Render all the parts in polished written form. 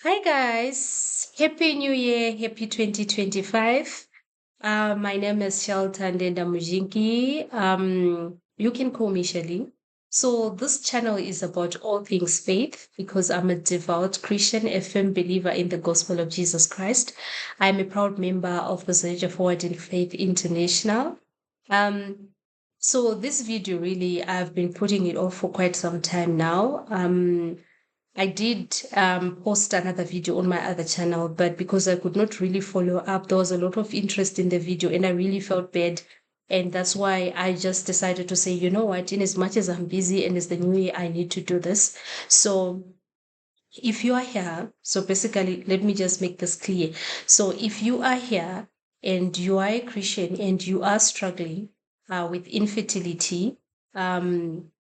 Hi guys, Happy New Year, Happy 2025. My name is Sheltandenda Mujinki. You can call me Shelly. So this channel is about all things faith because I'm a devout Christian, a firm believer in the gospel of Jesus Christ. I'm a proud member of the Search Forward in Faith International. Um, so this video really, I've been putting it off for quite some time now. I did post another video on my other channel, but because I could not really follow up, there was a lot of interest in the video and I really felt bad. And that's why I just decided to say, you know what, in as much as I'm busy and it's the new year, I need to do this. So if you are here, so basically, let me just make this clear. So if you are here and you are a Christian and you are struggling with infertility, um,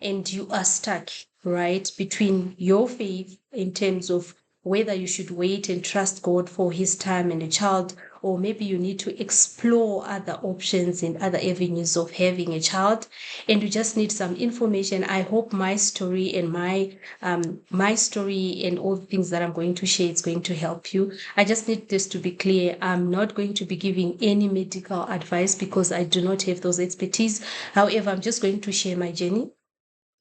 and you are stuck, right, between your faith in terms of whether you should wait and trust God for his time and a child, or maybe you need to explore other options and other avenues of having a child, and you just need some information. I hope my story and my story and all the things that I'm going to share is going to help you. I just need this to be clear. I'm not going to be giving any medical advice because I do not have those expertise. However, I'm just going to share my journey,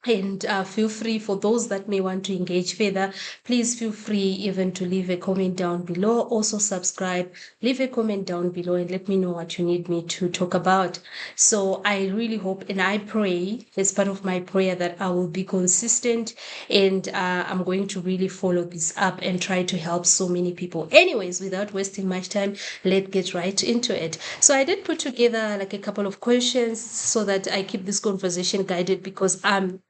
and feel free for those that may want to engage further. Please feel free even to leave a comment down below. Also subscribe, leave a comment down below and let me know what you need me to talk about. So I really hope and I pray as part of my prayer that I will be consistent, and I'm going to really follow this up and try to help so many people. Anyways, without wasting much time, let's get right into it. So I did put together like a couple of questions so that I keep this conversation guided, because I'm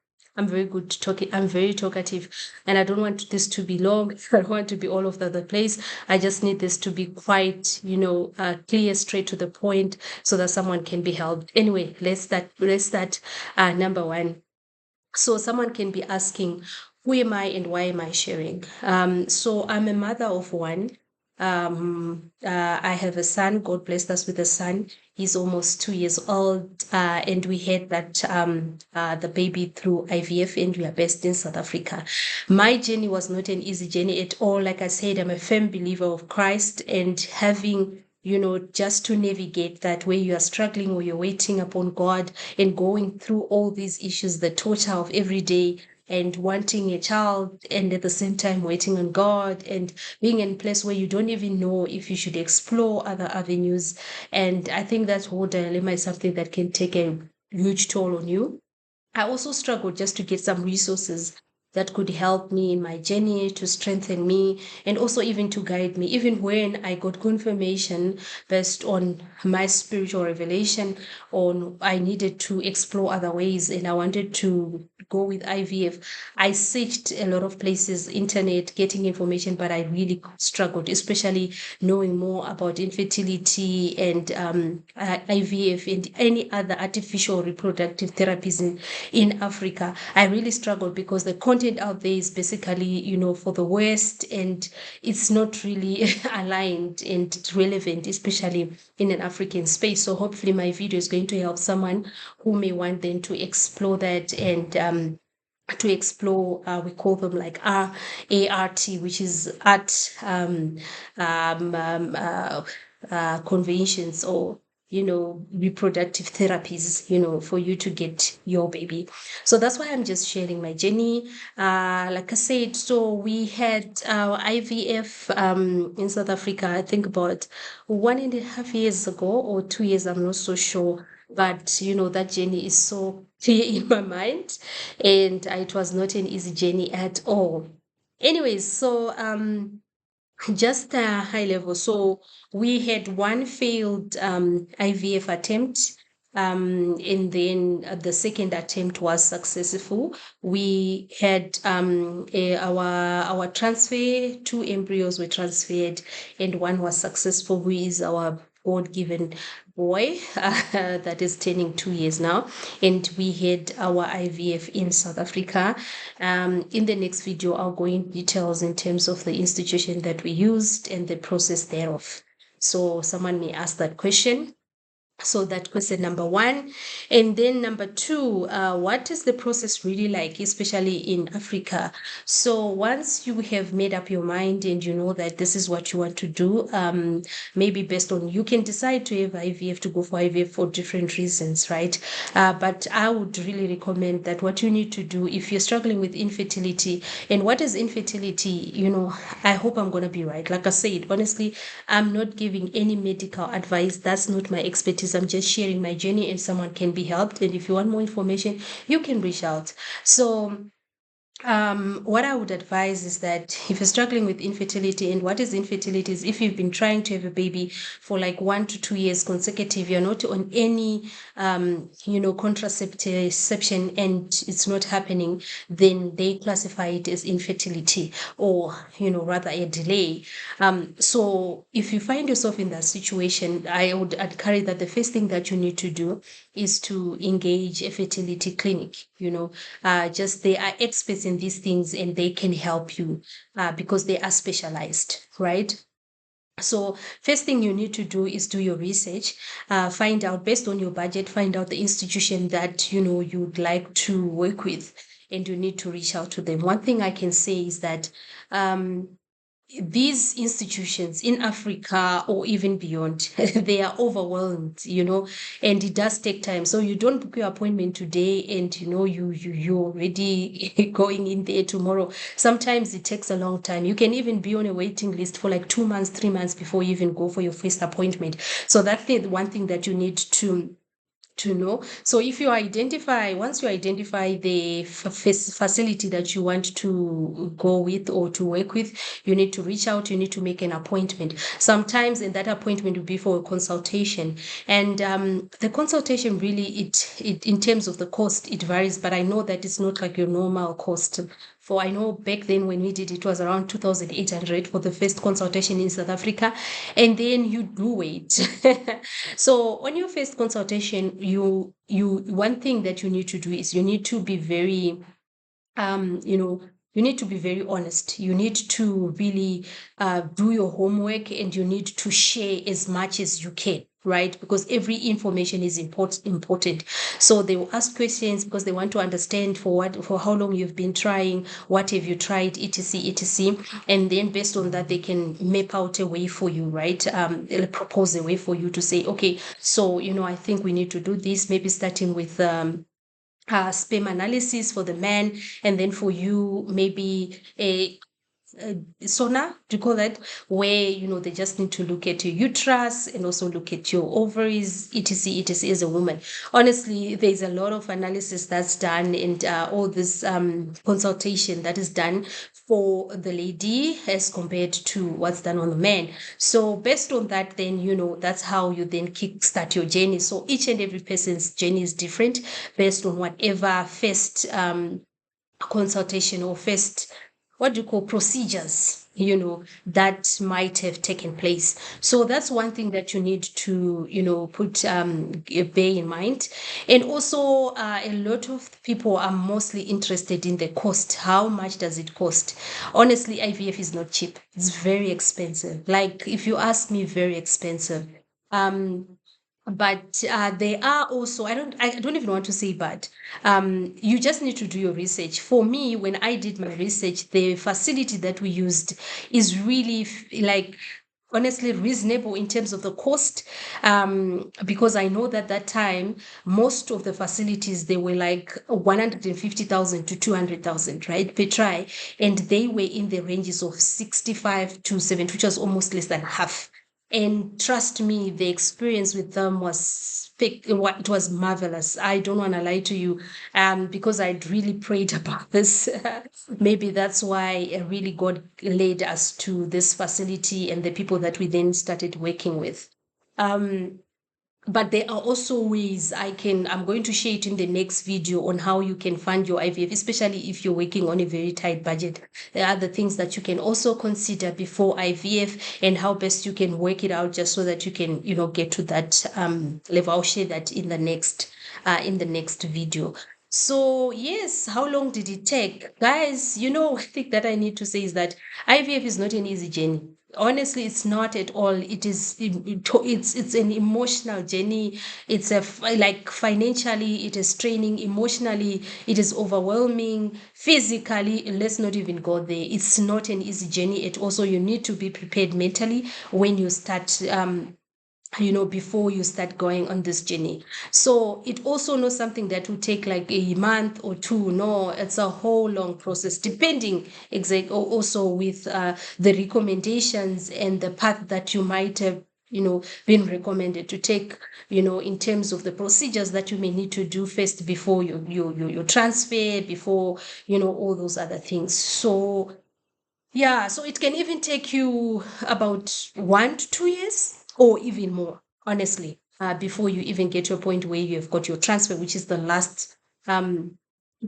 very good talking. I'm very talkative, and I don't want this to be long. I don't want to be all over the place. I just need this to be quite, clear, straight to the point, so that someone can be helped. Anyway, let's start. Number one. So someone can be asking, who am I and why am I sharing? So I'm a mother of one. I have a son. God blessed us with a son. He's almost 2 years old, and we had the baby through IVF, and we are based in South Africa. My journey was not an easy journey at all. Like I said, I'm a firm believer of Christ, and having just to navigate that where you are struggling or you're waiting upon God and going through all these issues, the torture of every day, and wanting a child and at the same time waiting on God, and being in a place where you don't even know if you should explore other avenues. And I think that whole dilemma is something that can take a huge toll on you. I also struggled just to get some resources that could help me in my journey, to strengthen me, and also even to guide me. Even when I got confirmation based on my spiritual revelation on I needed to explore other ways and I wanted to go with IVF, I searched a lot of places, internet, getting information, but I really struggled, especially knowing more about infertility and IVF and any other artificial reproductive therapies in Africa. I really struggled because the content out there is basically, for the West, and it's not really aligned and relevant, especially in an African space. So hopefully my video is going to help someone who may want them to explore that, and to explore, we call them like ART, which is art conventions, or reproductive therapies, for you to get your baby. So that's why I'm just sharing my journey. Like I said, so we had our IVF in South Africa, I think about 1.5 years ago or 2 years, I'm not so sure. But that journey is so clear in my mind, and it was not an easy journey at all. Anyways, so just a high level. So we had one failed IVF attempt, and then the second attempt was successful. We had our transfer, two embryos were transferred, and one was successful, who is our God-given boy that is turning 2 years now. And we had our IVF in South Africa. In the next video, I'll go in details in terms of the institution that we used and the process thereof. So someone may ask that question. So that question number one. And then number two, what is the process really like, especially in Africa? So once you have made up your mind and you know that this is what you want to do, maybe based on, you can decide to have IVF, to go for IVF for different reasons, right? But I would really recommend that what you need to do if you're struggling with infertility, and what is infertility, I hope I'm going to be right. Like I said, honestly, I'm not giving any medical advice. That's not my expertise. I'm just sharing my journey and someone can be helped. And if you want more information, you can reach out. So what I would advise is that if you're struggling with infertility, and what is infertility is if you've been trying to have a baby for like 1 to 2 years consecutive, you're not on any, contraception, and it's not happening, then they classify it as infertility, or, rather a delay. So if you find yourself in that situation, I would encourage that the first thing that you need to do is to engage a fertility clinic. Just they are experts in these things and they can help you because they are specialized, right? So first thing you need to do is do your research, find out based on your budget, find out the institution that you'd like to work with, and you need to reach out to them. One thing I can say is that these institutions in Africa or even beyond, they are overwhelmed, and it does take time. So you don't book your appointment today and you're already going in there tomorrow. Sometimes it takes a long time. You can even be on a waiting list for like 2 months, 3 months before you even go for your first appointment. So that's the one thing that you need to know. So if you identify, once you identify the facility that you want to go with or to work with, you need to reach out, you need to make an appointment. Sometimes, and that appointment will be for a consultation. And the consultation really, it in terms of the cost, it varies, but I know that it's not like your normal cost. For I know back then when we did it was around 2,800 for the first consultation in South Africa, and then you do wait. So on your first consultation, you one thing that you need to do is you need to be very you need to be very honest. You need to really do your homework, and you need to share as much as you can, right? Because every information is important. So they will ask questions because they want to understand for how long you've been trying, what have you tried, etc. And then based on that, they can map out a way for you, right? They'll propose a way for you to say, okay, so I think we need to do this, maybe starting with sperm analysis for the man, and then for you maybe a sauna, do you call that, where they just need to look at your uterus and also look at your ovaries, etc as a woman. Honestly, there's a lot of analysis that's done, and all this consultation that is done for the lady as compared to what's done on the man. So based on that, then that's how you then kickstart your journey. So each and every person's journey is different based on whatever first consultation or first, what do you call, procedures that might have taken place. So that's one thing that you need to put bear in mind. And also a lot of people are mostly interested in the cost. How much does it cost? Honestly, IVF is not cheap. It's very expensive. Like, if you ask me, very expensive. um but they are also, I don't even want to say bad. You just need to do your research. For me, when I did my research, the facility that we used is really like, honestly, reasonable in terms of the cost, because I know that time most of the facilities, they were like 150,000 to 200,000, right, per try, and they were in the ranges of 65 to 70, which was almost less than half. And trust me, the experience with them was it was marvelous. I don't want to lie to you, because I'd really prayed about this. Maybe that's why really God led us to this facility and the people that we then started working with. Um, but there are also ways I'm going to share it in the next video on how you can fund your IVF, especially if you're working on a very tight budget. There are other things that you can also consider before IVF, and how best you can work it out just so that you can, get to that level. I'll share that in the next video. So yes, how long did it take? Guys, one thing that I need to say is that IVF is not an easy journey. honestly, it's not at all. It's an emotional journey. It's like financially it is straining, emotionally it is overwhelming, physically let's not even go there. It's not an easy journey at all. So you need to be prepared mentally when you start before you start going on this journey. So it also not something that will take like a month or two. No, it's a whole long process, depending also with the recommendations and the path that you might have been recommended to take, in terms of the procedures that you may need to do first before you transfer, before all those other things. So yeah, so it can even take you about 1 to 2 years or even more, honestly, before you even get to a point where you have got your transfer, which is the last um,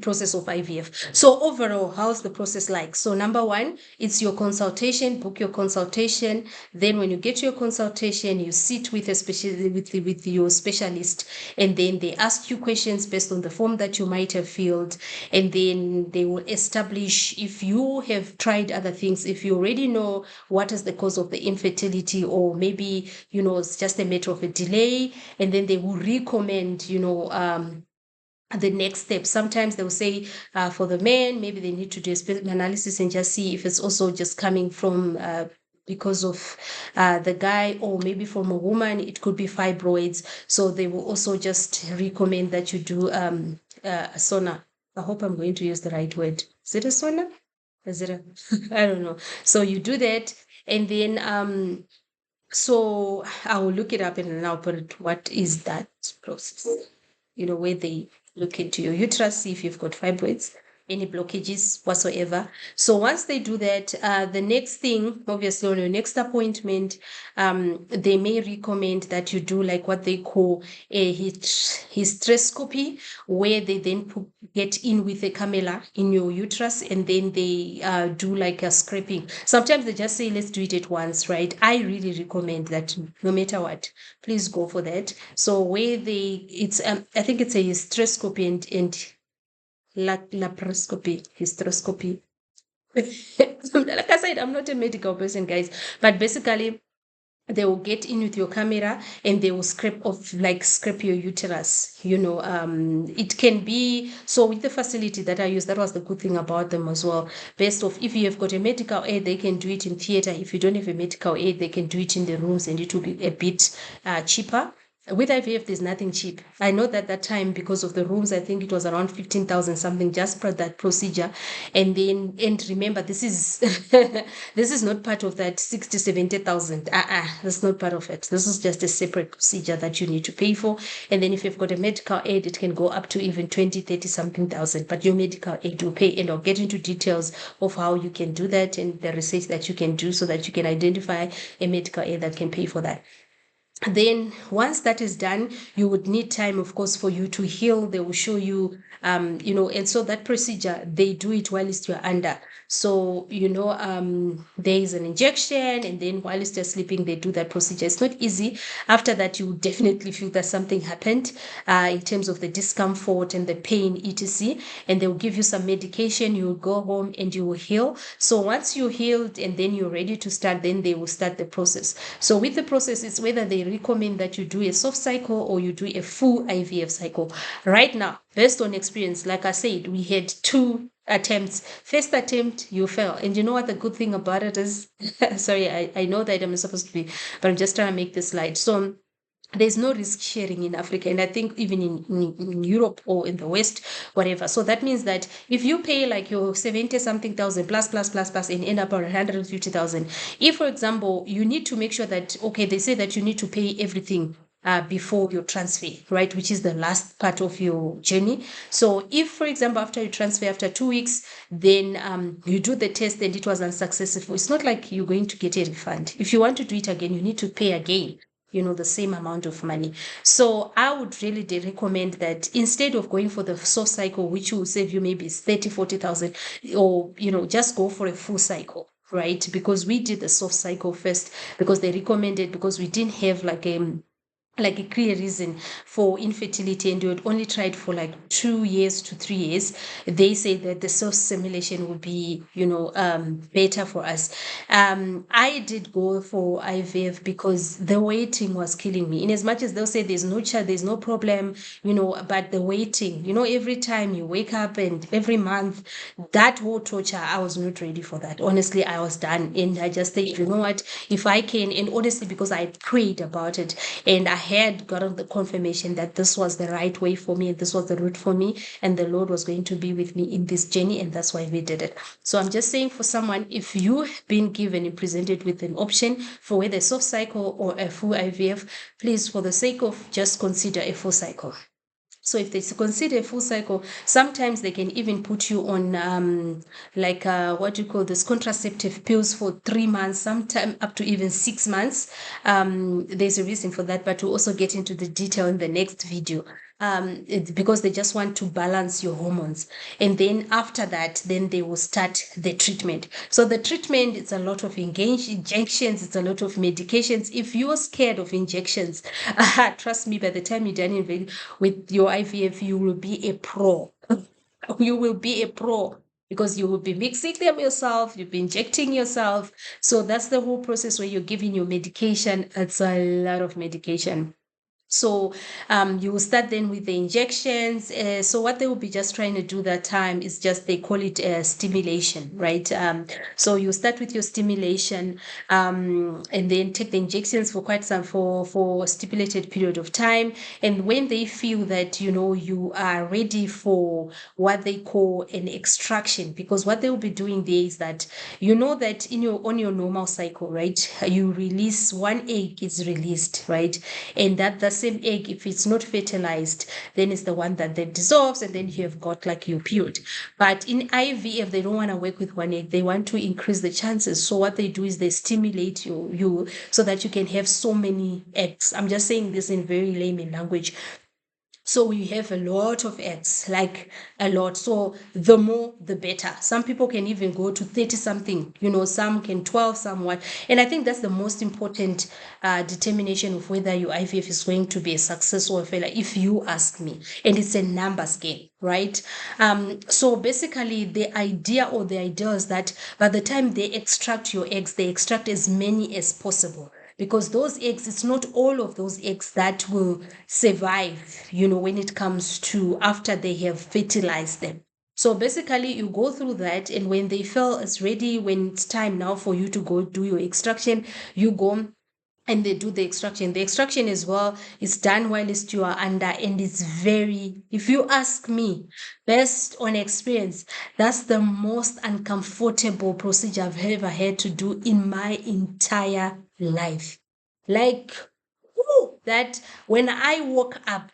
process of IVF. So overall, how's the process like? So number one, it's your consultation. Book your consultation. Then when you get your consultation, you sit with with your specialist, and then they ask you questions based on the form that you might have filled, and then they will establish if you have tried other things, if you already know what is the cause of the infertility, or maybe it's just a matter of a delay, and then they will recommend the next step. Sometimes they'll say for the men, maybe they need to do a sperm analysis and just see if it's also just coming from because of the guy, or maybe from a woman, it could be fibroids. So they will also just recommend that you do a sauna. I hope I'm going to use the right word. Is it a sauna? Is it a, I don't know. So you do that, and then so I will look it up and then I'll put it, what is that process? Where they look into your uterus, see if you've got fibroids, any blockages whatsoever. So once they do that, the next thing, obviously on your next appointment, they may recommend that you do like what they call a hysteroscopy, where they then get in with a cannula in your uterus, and then they do like a scraping. Sometimes they just say, let's do it at once, right? I really recommend that no matter what, please go for that. So where it's I think it's a hysteroscopy and laparoscopy, hysteroscopy. Like I said, I'm not a medical person, guys, but basically they will get in with your camera and they will scrape your uterus. It can be, so with the facility that I use, that was the good thing about them as well. Based off, if you have got a medical aid, they can do it in theater. If you don't have a medical aid, they can do it in the rooms, and it will be a bit cheaper. With IVF, there's nothing cheap. I know that time, because of the rooms, I think it was around 15,000 something just for that procedure. And remember, this is this is not part of that 60, 70,000. That's not part of it. This is just a separate procedure that you need to pay for. And then if you've got a medical aid, it can go up to even 20, 30 something thousand. But your medical aid will pay. And I'll get into details of how you can do that and the research that you can do so that you can identify a medical aid that can pay for that. Then once that is done, you would need time, of course, for you to heal. They will show you, and so that procedure, they do it whilst you're under. So, there is an injection, and then whilst you're sleeping, they do that procedure. It's not easy. After that, you definitely feel that something happened in terms of the discomfort and the pain, etc. And they'll give you some medication. You will go home and you will heal. So once you're healed and then you're ready to start, then they will start the process. So with the process, it's whether they recommend that you do a soft cycle or you do a full IVF cycle. Right now, based on experience, like I said, we had 2 attempts. First attempt, you fell. And you know what the good thing about it is? Sorry, I know that I'm supposed to be, but I'm just trying to make this light. So there's no risk sharing in Africa, and I think even in Europe or in the West, whatever. So that means that if you pay like your 70 something thousand plus and end up on 150,000, if for example you need to make sure that, okay, they say that you need to pay everything before your transfer, right, which is the last part of your journey. So if for example after you transfer, after 2 weeks, then you do the test and it was unsuccessful, it's not like you're going to get a refund. If you want to do it again, you need to pay again, the same amount of money. So I would really recommend that instead of going for the soft cycle, which will save you maybe 30, 40,000, or, just go for a full cycle, right? Because we did the soft cycle first because they recommended, because we didn't have like like a clear reason for infertility, and you had only tried for like 2 years to 3 years, they say that the self stimulation would be, better for us. I did go for IVF because the waiting was killing me. In as much as they'll say there's no child, there's no problem, but the waiting, every time you wake up and every month, that whole torture, I was not ready for that. Honestly, I was done. And I just think, you know what, if I can, and honestly, because I prayed about it and I had gotten the confirmation that this was the right way for me and this was the route for me, and the Lord was going to be with me in this journey, and that's why we did it. So I'm just saying, for someone, if you've been given and presented with an option for whether a soft cycle or a full IVF, please, for the sake of, just consider a full cycle. So if they consider a full cycle, sometimes they can even put you on like what do you call this, contraceptive pills for 3 months, sometimes up to even 6 months. There's a reason for that, but we'll also get into the detail in the next video. Because they just want to balance your hormones, and then after that, then they will start the treatment. So the treatment, it's a lot of injections, it's a lot of medications. If you're scared of injections, trust me, by the time you're done with your IVF, you will be a pro. You will be a pro, because you will be mixing them yourself, you'll be injecting yourself. So that's the whole process where you're giving your medication. It's a lot of medication. So you will start then with the injections. So what they will be just trying to do that time is just, they call it stimulation, right? So you start with your stimulation, and then take the injections for quite some, for a stipulated period of time. And when they feel that you are ready for what they call an extraction, because what they will be doing there is that, that on your normal cycle, right, you release one egg, is released, right? And that the same egg, if it's not fertilized, then it's the one that then dissolves, and then you have got like your period. But in IVF, they don't want to work with one egg, they want to increase the chances. So what they do is they stimulate you so that you can have so many eggs. I'm just saying this in very layman language. So we have a lot of eggs, like a lot. So the more, the better. Some people can even go to 30 something, some can 12, somewhat. And I think that's the most important determination of whether your IVF is going to be a success or a failure, if you ask me. And it's a numbers game, right? So basically, the idea, or the idea is that by the time they extract your eggs, they extract as many as possible, because those eggs, it's not all of those eggs that will survive, when it comes to after they have fertilized them. So basically, you go through that, and when they feel it's ready, when it's time now for you to go do your extraction, you go and they do the extraction. The extraction as well is done whilst you are under, and it's very, if you ask me, based on experience, that's the most uncomfortable procedure I've ever had to do in my entire life. Like, that when I woke up,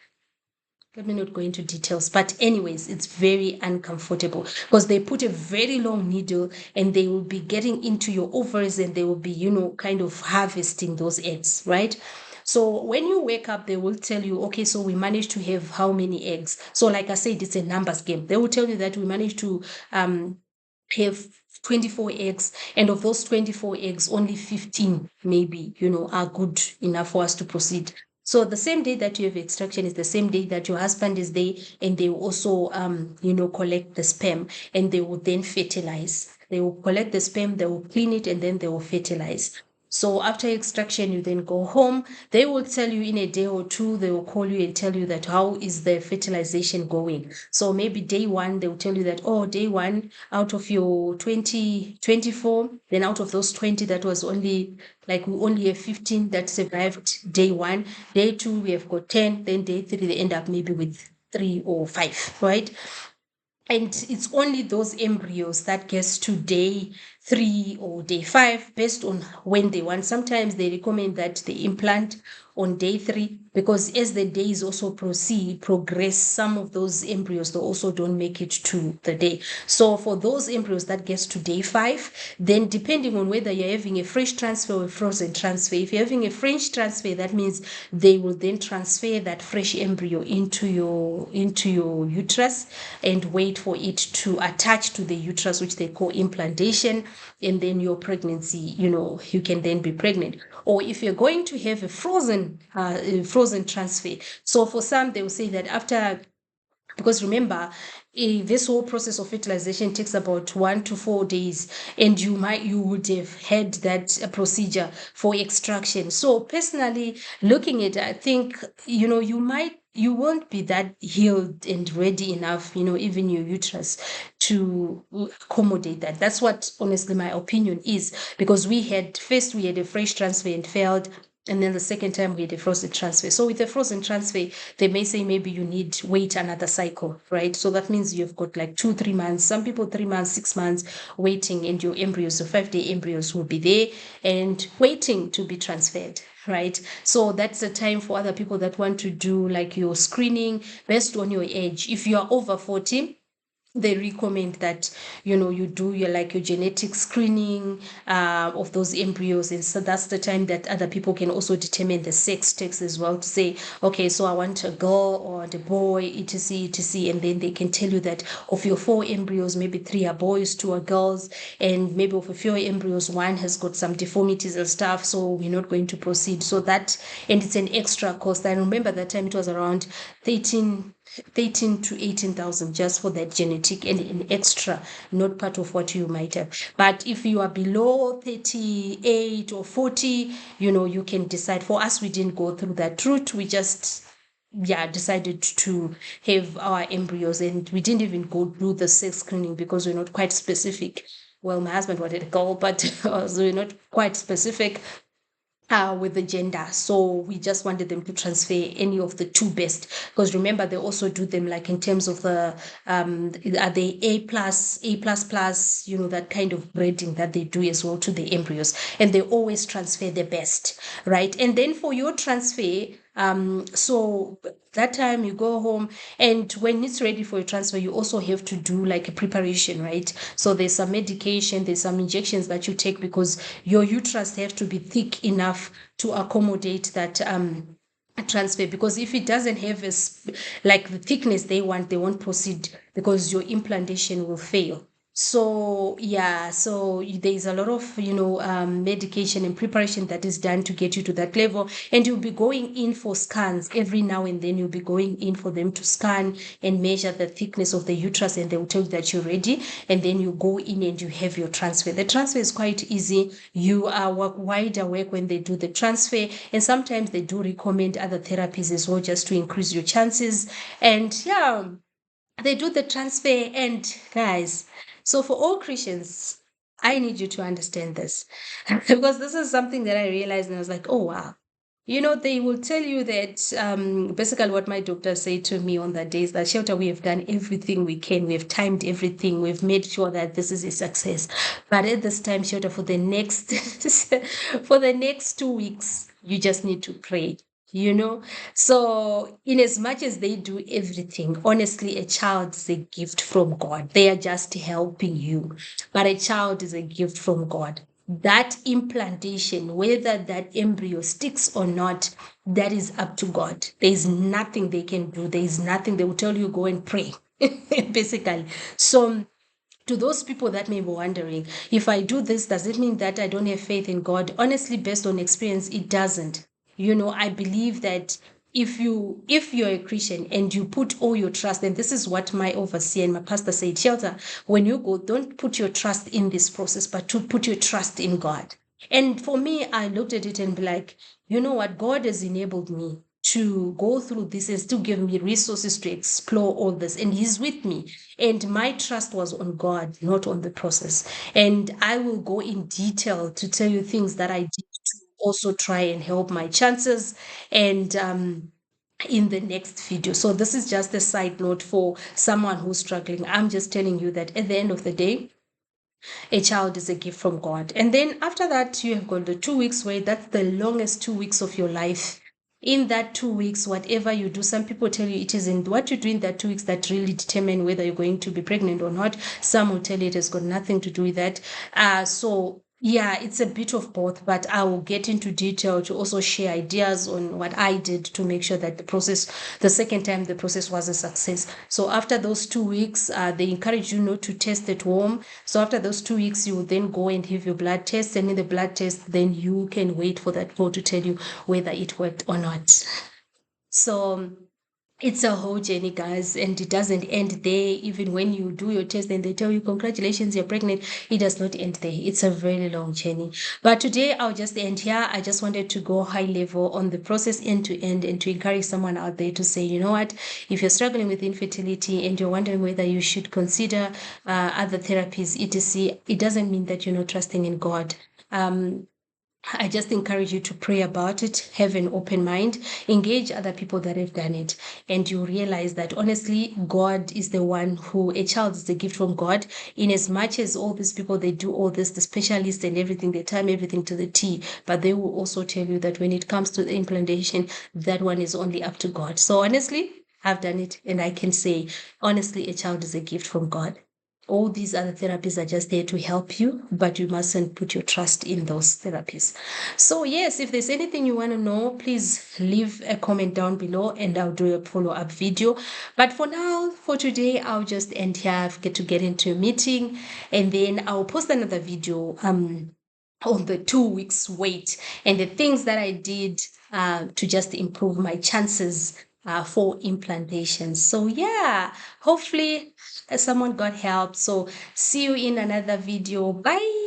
let me not go into details, but anyways, it's very uncomfortable, because they put a very long needle, and they will be getting into your ovaries, and they will be, kind of harvesting those eggs, right? So when you wake up, they will tell you, okay, so we managed to have how many eggs? So like I said, it's a numbers game. They will tell you that we managed to have 24 eggs, and of those 24 eggs, only 15 maybe, are good enough for us to proceed. So the same day that you have extraction is the same day that your husband is there, and they will also collect the sperm, and they will then fertilize. They will collect the sperm, they will clean it, and then they will fertilize. So after extraction, you then go home. They will tell you in a day or two, they will call you and tell you that how is the fertilization going. So maybe day one, they will tell you that, oh, day one, out of your 24, then out of those 20, that was only, like, we only have 15 that survived day one. Day two, we have got 10. Then day three, they end up maybe with 3 or 5, right? And it's only those embryos that gets to day 3 or day 5, based on when they want. Sometimes they recommend that they implant on day 3, because as the days also progress, some of those embryos, they also don't make it to the day. So for those embryos that gets to day 5, then depending on whether you're having a fresh transfer or a frozen transfer, if you're having a fresh transfer, that means they will then transfer that fresh embryo into your uterus, and wait for it to attach to the uterus, which they call implantation. and then your pregnancy, you can then be pregnant. Or if you're going to have a frozen transfer. So for some, they will say that after, because remember, this whole process of fertilization takes about 1 to 4 days, and you would have had that procedure for extraction. So personally, looking at it, I think you won't be that healed and ready enough, even your uterus, to accommodate that. That's what honestly my opinion is, because we had a fresh transfer and failed. And then the second time we had a frozen transfer. So with a frozen transfer, they may say maybe you need wait another cycle, right? So that means you've got like 2-3 months, some people 3 months, 6 months waiting, and your embryos, the 5-day embryos, will be there and waiting to be transferred, right? So that's the time for other people that want to do like your screening based on your age. If you are over 40, they recommend that you do your genetic screening of those embryos, and so that's the time that other people can also determine the sex text as well, to say, okay, so I want a girl or the boy, etc, etc, and then they can tell you that of your 4 embryos, maybe 3 are boys, 2 are girls, and maybe of a few embryos, 1 has got some deformities and stuff, so we're not going to proceed. So that, and it's an extra cost. I remember that time it was around 13 to 18,000 just for that genetic, and an extra, not part of what you might have. But if you are below 38 or 40, you can decide. For us, we didn't go through that route. We just decided to have our embryos, and we didn't even go through the sex screening because we're not quite specific. Well, my husband wanted a girl, but so we're not quite specific with the gender. So we just wanted them to transfer any of the 2 best, because remember, they also do them like in terms of the are they A plus, that kind of grading that they do as well to the embryos, and they always transfer the best, right? And then for your transfer, so that time you go home, and when it's ready for your transfer, you also have to do like a preparation, right? So there's some medication, there's some injections that you take, because your uterus have to be thick enough to accommodate that transfer, because if it doesn't have like the thickness they want, they won't proceed, because your implantation will fail. So so there's a lot of medication and preparation that is done to get you to that level, and you'll be going in for scans every now and then. You'll be going in for them to scan and measure the thickness of the uterus, and they will tell you that you're ready, and then you go in and you have your transfer. The transfer is quite easy. You are wide awake when they do the transfer, and sometimes they do recommend other therapies as well, just to increase your chances. And they do the transfer. And guys, so for all Christians, I need you to understand this, because this is something that I realized, and I was like, oh wow. They will tell you that basically what my doctor said to me on that day is that, Shelter, we have done everything we can. We have timed everything. We've made sure that this is a success. But at this time, Shelter, for the next for the next 2 weeks, you just need to pray. So in as much as they do everything, honestly, a child is a gift from God. They are just helping you, but a child is a gift from God. That implantation, whether that embryo sticks or not, that is up to God. There's nothing they can do. There's nothing. They will tell you, go and pray, basically. So to those people that may be wondering, if I do this, does it mean that I don't have faith in God? Honestly, based on experience, it doesn't. I believe that if you're a Christian and you put all your trust, and this is what my overseer and my pastor said, Shelter, when you go, don't put your trust in this process, but to put your trust in God. And for me, I looked at it and be like, you know what? God has enabled me to go through this and still give me resources to explore all this. And He's with me. And my trust was on God, not on the process. And I will go in detail to tell you things that I did to also try and help my chances. And in the next video. So this is just a side note for someone who's struggling. I'm just telling you that at the end of the day, a child is a gift from God. And then after that, you have got the 2 weeks where that's the longest 2 weeks of your life. In that 2 weeks, whatever you do, some people tell you it isn't what you do in that 2 weeks that really determine whether you're going to be pregnant or not. Some will tell you it has got nothing to do with that. So Yeah, it's a bit of both, but I will get into detail to also share ideas on what I did to make sure that the second time, the process was a success. So after those 2 weeks, they encourage you not to test at home. So after those 2 weeks, you will then go and have your blood test, and in the blood test, then you can wait for that report to tell you whether it worked or not. So it's a whole journey, guys, and it doesn't end there. Even when you do your test and they tell you, congratulations, you're pregnant, it does not end there. It's a very long journey. But today, I'll just end here. I just wanted to go high level on the process end to end and to encourage someone out there to say, you know what, if you're struggling with infertility and you're wondering whether you should consider other therapies, etc., it doesn't mean that you're not trusting in God. Um, I just encourage you to pray about it, have an open mind, engage other people that have done it, and you realize that honestly, God is the one who, a child is a gift from God. In as much as all these people, they do all this, the specialists and everything, they time everything to the T, but they will also tell you that when it comes to the implantation, that one is only up to God. So honestly, I've done it, and I can say, honestly, a child is a gift from God. All these other therapies are just there to help you, but you mustn't put your trust in those therapies. So, yes, if there's anything you want to know, please leave a comment down below and I'll do a follow up video. But for now, for today, I'll just end here. I get to get into a meeting and then I'll post another video on the 2 weeks wait and the things that I did to just improve my chances for implantation. So, yeah, hopefully someone got help. So, see you in another video. Bye.